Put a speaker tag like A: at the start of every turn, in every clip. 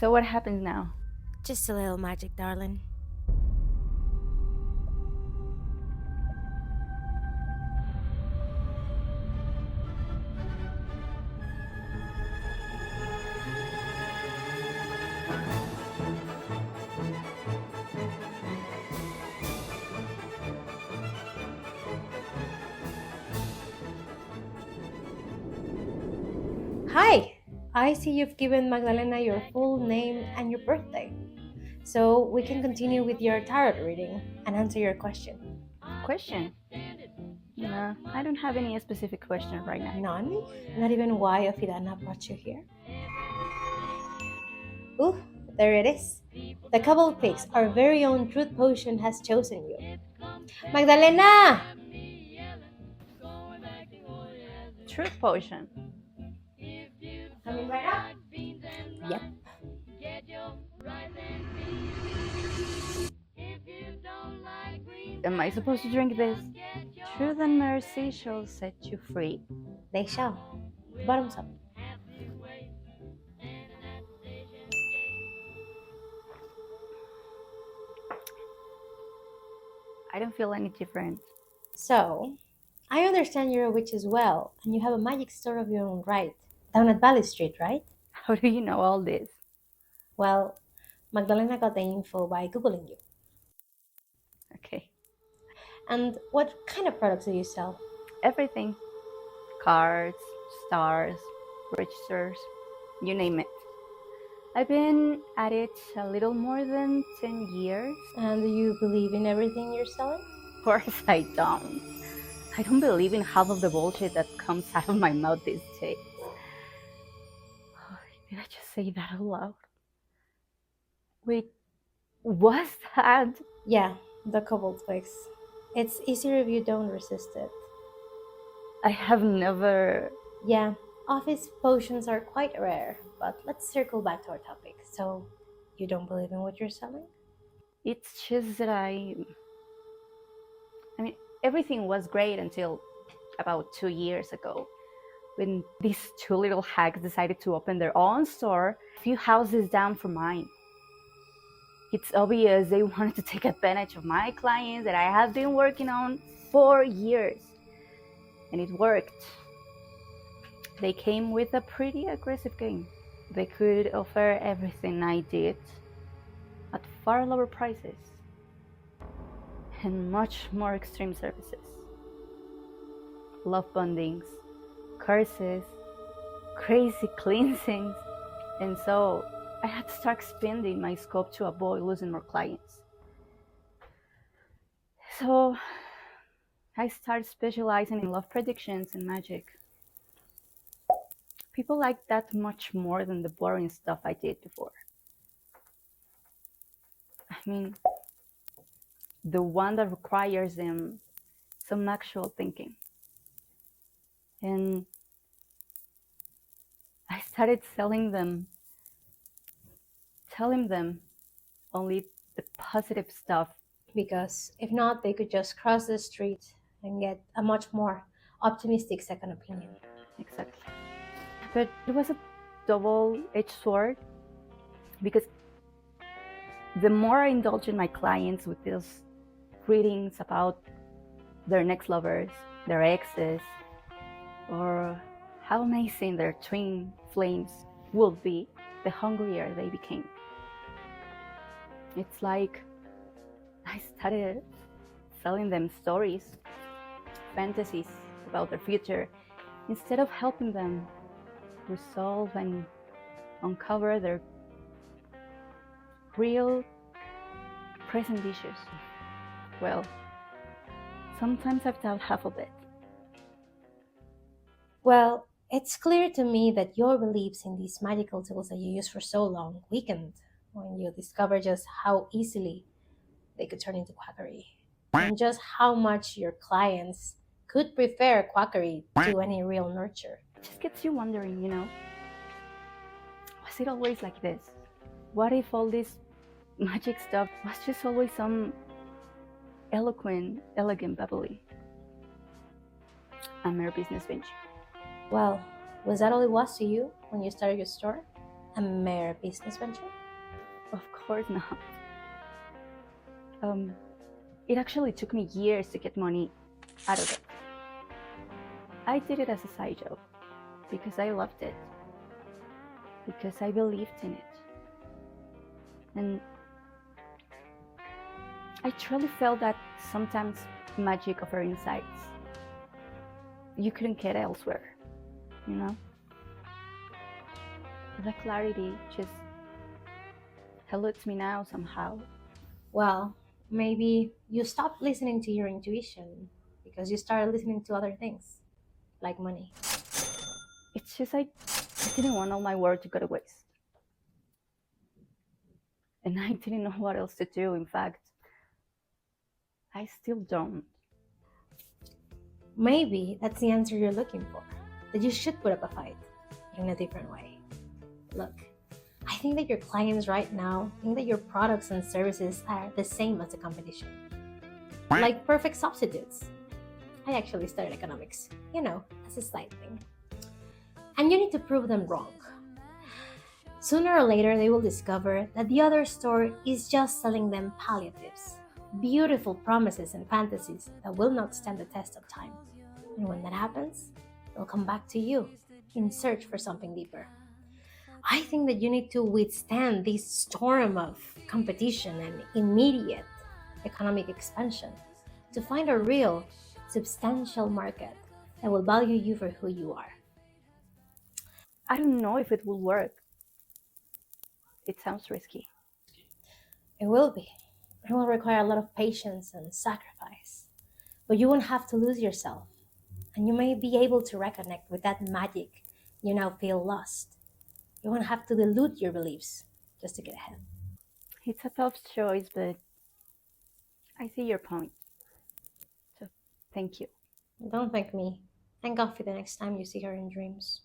A: So what happens now?
B: Just a little magic, darling. Hi! I see you've given Magdalena your full name and your birthday. So we can continue with your tarot reading and answer your question.
A: Question? No, I don't have any specific question right now.
B: None? Not even why Ophidana brought you here? Ooh, there it is. The couple picks, our very own truth potion, has chosen you. Magdalena!
A: Truth potion.
B: Coming right up. Yep.
A: Am I supposed to drink this? Truth and mercy shall set you free.
B: They shall. Bottoms up.
A: I don't feel any different.
B: So, I understand you're a witch as well, and you have a magic store of your own right, down at Valley Street, right?
A: How do you know all this?
B: Well, Magdalena got the info by Googling you.
A: Okay.
B: And what kind of products do you sell?
A: Everything. Cards, stars, registers, you name it. I've been at it a little more than 10 years.
B: And do you believe in everything you're selling?
A: Of course I don't. I don't believe in half of the bullshit that comes out of my mouth these days. Did I just say that out loud? Wait, what's that?
B: Yeah, the cobalt twix. It's easier if you don't resist it.
A: I have never...
B: Yeah, office potions are quite rare, but let's circle back to our topic. So, you don't believe in what you're selling?
A: It's just that I mean, everything was great until about 2 years ago, when these two little hacks decided to open their own store a few houses down from mine. It's obvious they wanted to take advantage of my clients that I have been working on for years. And it worked. They came with a pretty aggressive game. They could offer everything I did at far lower prices and much more extreme services. Love bondings, curses, crazy cleansings, and so I had to start expanding my scope to avoid losing more clients. So I started specializing in love predictions and magic. People like that much more than the boring stuff I did before. I mean, the one that requires them some actual thinking. And I started telling them only the positive stuff.
B: Because if not, they could just cross the street and get a much more optimistic second opinion.
A: Exactly. But it was a double-edged sword, because the more I indulge in my clients with these readings about their next lovers, their exes, or how amazing their twin flames would be, the hungrier they became. It's like I started selling them stories, fantasies about their future, instead of helping them resolve and uncover their real present issues. Well, sometimes I've doubt half of it.
B: Well, it's clear to me that your beliefs in these magical tools that you used for so long weakened when you discovered just how easily they could turn into quackery, and just how much your clients could prefer quackery to any real nurture.
A: It just gets you wondering, was it always like this? What if all this magic stuff was just always some eloquent, elegant bubbly, a mere business venture?
B: Well, was that all it was to you when you started your store? a mere business venture?
A: Of course not. It actually took me years to get money out of it. I did it as a side job because I loved it, because I believed in it. And I truly felt that sometimes magic of our insights you couldn't get elsewhere, you know? The clarity just eludes me now somehow.
B: Well, maybe you stopped listening to your intuition because you started listening to other things, like money.
A: It's just I didn't want all my work to go to waste. And I didn't know what else to do. In fact, I still don't.
B: Maybe that's the answer you're looking for, that you should put up a fight, but in a different way. Look, I think that your clients right now think that your products and services are the same as the competition, like perfect substitutes. I actually studied economics, as a side thing. And you need to prove them wrong. Sooner or later, they will discover that the other store is just selling them palliatives, beautiful promises and fantasies that will not stand the test of time. And when that happens, they'll come back to you in search for something deeper. I think that you need to withstand this storm of competition and immediate economic expansion to find a real, substantial market that will value you for who you are.
A: I don't know if it will work. It sounds risky.
B: It will be. It will require a lot of patience and sacrifice. But you won't have to lose yourself. And you may be able to reconnect with that magic you now feel lost. You won't have to dilute your beliefs just to get ahead.
A: It's a tough choice, but I see your point. So, thank you.
B: Don't thank me. Thank God for the next time you see her in dreams.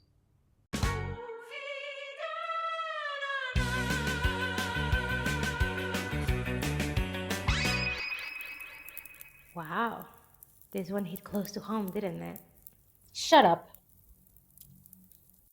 B: Wow, this one hit close to home, didn't it? Shut up.